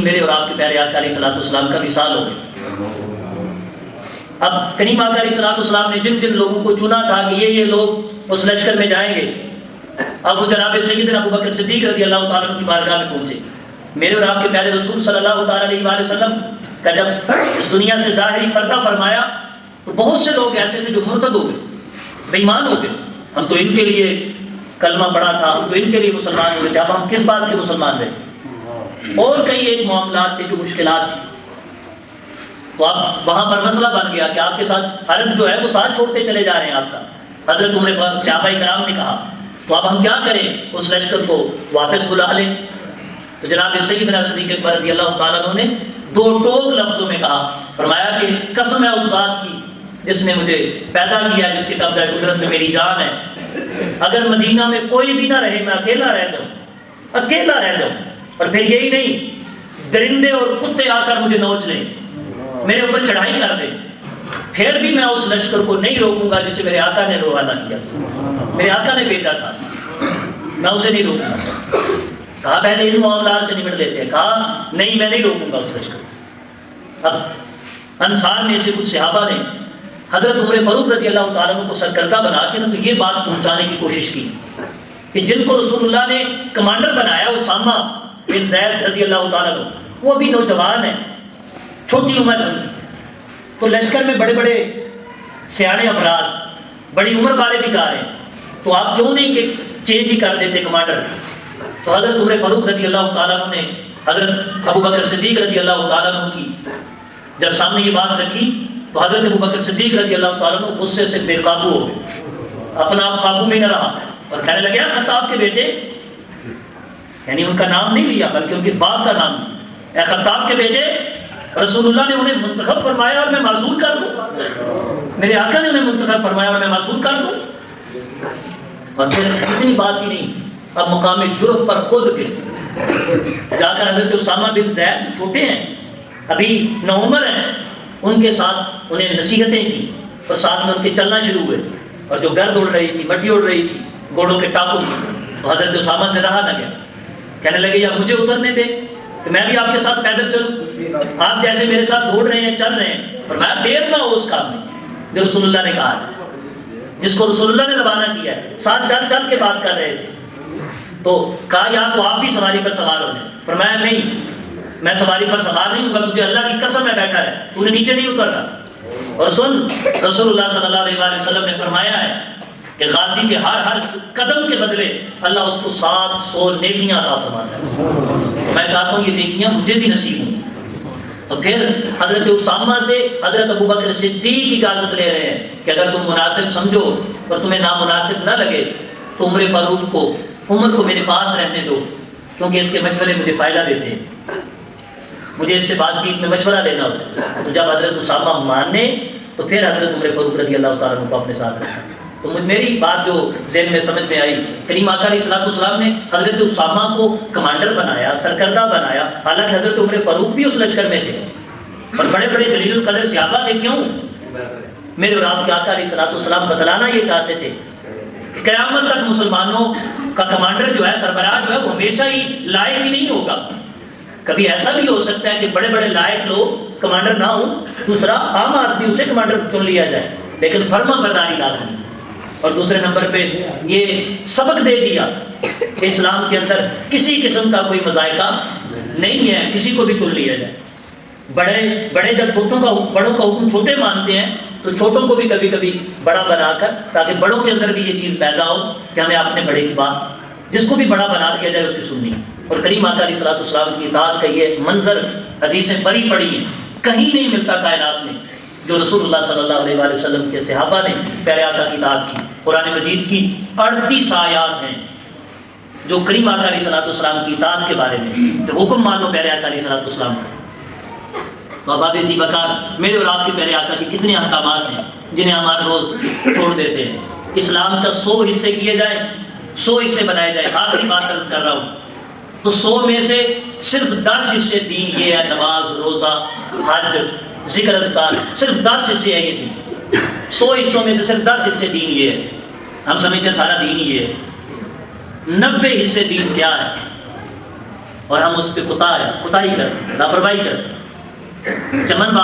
میرے اور آپ کے پیارے آقا علیہ الصلوۃ والسلام کا وصال ہو گیا۔ اب کریم آقا علیہ الصلوۃ والسلام نے جن جن لوگوں کو چنا تھا کہ یہ لوگ اس لشکر میں جائیں گے، اب وہ جناب سیدنا ابوبکر صدیق رضی اللہ تعالیٰ عنہ کی بارگاہ میں پہنچے۔ میرے اور آپ کے پیارے رسول صلی اللہ تعالیٰ علیہ وآلہ وسلم کا جب اس دنیا سے ظاہری پردہ فرمایا تو بہت سے لوگ ایسے تھے جو مرتد ہو گئے، بے ایمان ہو گئے۔ ہم تو ان کے لیے کلمہ پڑھا تھا، ہم تو ان کے لیے مسلمان ہوئے تھے، اب ہم کس بات کے مسلمان رہے؟ اور کئی ایک معاملات تھے جو مشکلات تھی، تو اب وہاں پر مسئلہ بن گیا کہ آپ کے ساتھ عرب جو ہے وہ ساتھ چھوڑتے چلے جا رہے ہیں آپ کا۔ حضرت عمر صحابہ کرام نے کہا تو اب ہم کیا کریں، اس لشکر کو واپس بلا لیں؟ تو جناب سیدنا صدیق اکبر رضی اللہ تعالیٰ عنہ نے دو ٹوک لفظوں میں کہا، فرمایا کہ قسم ہے اس ذات کی جس نے مجھے پیدا کیا، جس کے قبضہ قدرت میں میری جان ہے، اگر مدینہ میں کوئی بھی نہ رہے میں اکیلا رہ جاؤں، اور پھر یہی نہیں درندے اور کتے آ کر مجھے نوچ لیں، میرے اوپر چڑھائی کر دیں، پھر بھی میں اس لشکر کو نہیں روکوں گا جسے میرے آقا نے روانہ کیا، میرے آقا نے بھیجا تھا، میں اسے نہیں روکوں گا۔ کہا پہلے ان معاملات سے نمٹ لیتے ہیں، کہا نہیں میں نہیں روکوں گا اس لشکر کو۔ اب انصار میں سے کچھ صحابہ نے حضرت عمر فاروق رضی اللہ تعالیٰ عنہ کو سرکردہ بنا کے تو یہ بات پہنچانے کی کوشش کی کہ جن کو رسول اللہ نے کمانڈر بنایا اسامہ بن زید رضی اللہ تعالیٰ عنہ، وہ ابھی نوجوان ہیں، چھوٹی عمر ان کی، تو لشکر میں بڑے بڑے سیانے افراد بڑی عمر والے بھی جا رہے ہیں، تو آپ کیوں نہیں کہ چینج ہی کر دیتے کمانڈر؟ تو حضرت عمر فاروق رضی اللہ تعالیٰ عنہ نے حضرت ابوبکر صدیق رضی اللہ تعالیٰ عنہ کی جب سامنے یہ بات رکھی تو حضرت ابوبکر صدیق رضی اللہ تعالیٰ عنہ غصے سے بے قابو ہو گئے، اپنا آپ قابو میں نہ رہا اور کہنے لگے خطاب کے بیٹے، یعنی ان کا نام نہیں لیا بلکہ ان کے باپ کا نام، اے خطاب کے بیٹے، رسول اللہ نے انہیں منتخب فرمایا اور میں معزول کر دوں؟ میرے آقا نے انہیں منتخب فرمایا اور میں معزول کر دوں؟ اور پھر اتنی بات ہی نہیں، اب مقام جرأت پر خود گئے جا کر حضرت اسامہ بن زید چھوٹے ہیں، ابھی نوعمر ہیں، ان کے ساتھ انہیں نصیحتیں کی اور ساتھ میں ان کے چلنا شروع ہوئے، اور جو گرد اڑ رہی تھی، مٹی اڑ رہی تھی گھوڑوں کے ٹاپوں کی، تو حضرت اسامہ سے رہا نہ گیا، کہنے لگے یا مجھے اترنے دے کہ میں بھی آپ کے ساتھ پیدل چلوں، آپ جیسے میرے ساتھ دوڑ رہے ہیں چل رہے ہیں، فرمایا دیر نہ ہو اس کام میں جو رسول اللہ نے کہا ہے، جس کو رسول اللہ نے روانہ کیا ہے، ساتھ چل چل کے بات کر رہے تھے۔ تو کہا یا تو آپ بھی سواری پر سوار ہو جائیں، فرمایا نہیں میں سواری پر سوار نہیں ہوں گا، تجھے اللہ کی قسم ہے بیٹھا ہے، تو نے نیچے نہیں اتر رہا۔ اور سن، رسول اللہ صلی اللہ علیہ وآلہ وسلم نے فرمایا ہے کہ غازی کے ہر قدم کے بدلے اللہ اس کو 700 نیکیاں عطا فرماتا ہے، میں چاہتا ہوں یہ نیکیاں مجھے بھی نصیب ہوں۔ تو پھر حضرت اسامہ سے حضرت ابوبکر صدیق اجازت لے رہے ہیں کہ اگر تم مناسب سمجھو اور تمہیں نامناسب نہ لگے تو عمر فاروق کو، عمر کو میرے پاس رہنے دو، کیونکہ اس کے مشورے مجھے فائدہ دیتے ہیں، مجھے اس سے بات چیت میں مشورہ لینا ہوتا ہے۔ تو جب حضرت اسامہ مانے تو پھر حضرت عمر فاروق رضی اللہ تعالیٰ عنہ کو اپنے ساتھ رکھا۔ تو میری بات جو ذہن میں سمجھ میں آئی، کریم آقا علیہ الصلوۃ والسلام نے حضرت اسامہ کو کمانڈر بنایا، سرکردہ بنایا، حالانکہ حضرت عمر فاروق بھی اس لشکر میں تھے اور بڑے بڑے جلیل القدر صحابہ تھے۔ کیوں؟ میرے اور آپ کے آقا علیہ الصلوۃ والسلام بتلانا یہ چاہتے تھے کہ قیامت تک مسلمانوں کا کمانڈر جو ہے، سربراہ جو ہے، وہ ہمیشہ ہی لائق ہی نہیں ہوگا، کبھی ایسا بھی ہو سکتا ہے کہ بڑے بڑے لائق لوگ کمانڈر نہ ہوں، دوسرا عام آدمی اسے کمانڈر چن لیا جائے، لیکن فرما برداری لازم۔ اور دوسرے نمبر پہ یہ سبق دے دیا کہ اسلام کے اندر کسی قسم کا کوئی مذائقہ نہیں ہے، کسی کو بھی چن لیا جائے۔ بڑے جب بڑوں کا حکم چھوٹے مانتے ہیں تو چھوٹوں کو بھی کبھی کبھی بڑا بنا کر، تاکہ بڑوں کے اندر بھی یہ چیز پیدا ہو کہ ہمیں اپنے بڑے کی بات، جس کو بھی بڑا بنا دیا جائے، اس کی سننی۔ اور کریم آقا علیہ الصلوۃ والسلام کی اطاعت کا یہ منظر حدیثیں بڑی پڑی ہیں، کہیں نہیں ملتا کائنات میں جو رسول اللہ صلی اللہ علیہ وآلہ وسلم کے صحابہ نے پیارے آقا کی اطاعت کی۔ قرآن مجید کی 38 آیات ہیں جو کریم آقا علیہ الصلوۃ والسلام کی اطاعت کے بارے میں، تو حکم مان لو پیارے آقا علیہ الصلوۃ والسلام کا۔ تو اب اسی بکار میرے اور آپ کے پیارے آقا کی کتنے احکامات ہیں جنہیں ہم ہر روز چھوڑ دیتے ہیں۔ اسلام کا 100 حصے کیے جائیں، 100 حصے بنائے جائیں، آخری بات عرض کر رہا ہوں، تو 100 میں سے صرف 10 حصے دین یہ ہے، نماز، روزہ، حج، ذکر اذکار، صرف 10 حصے ہیں یہ دین۔ 100 حصوں میں سے صرف 10 حصے دین یہ ہے، ہم سمجھتے ہیں سارا دین ہی یہ ہے۔ 90 حصے دین کیا ہے؟ اور ہم اس پہ کوتاہی کرتے ہیں، لاپرواہی کرتے ہیں۔ چمن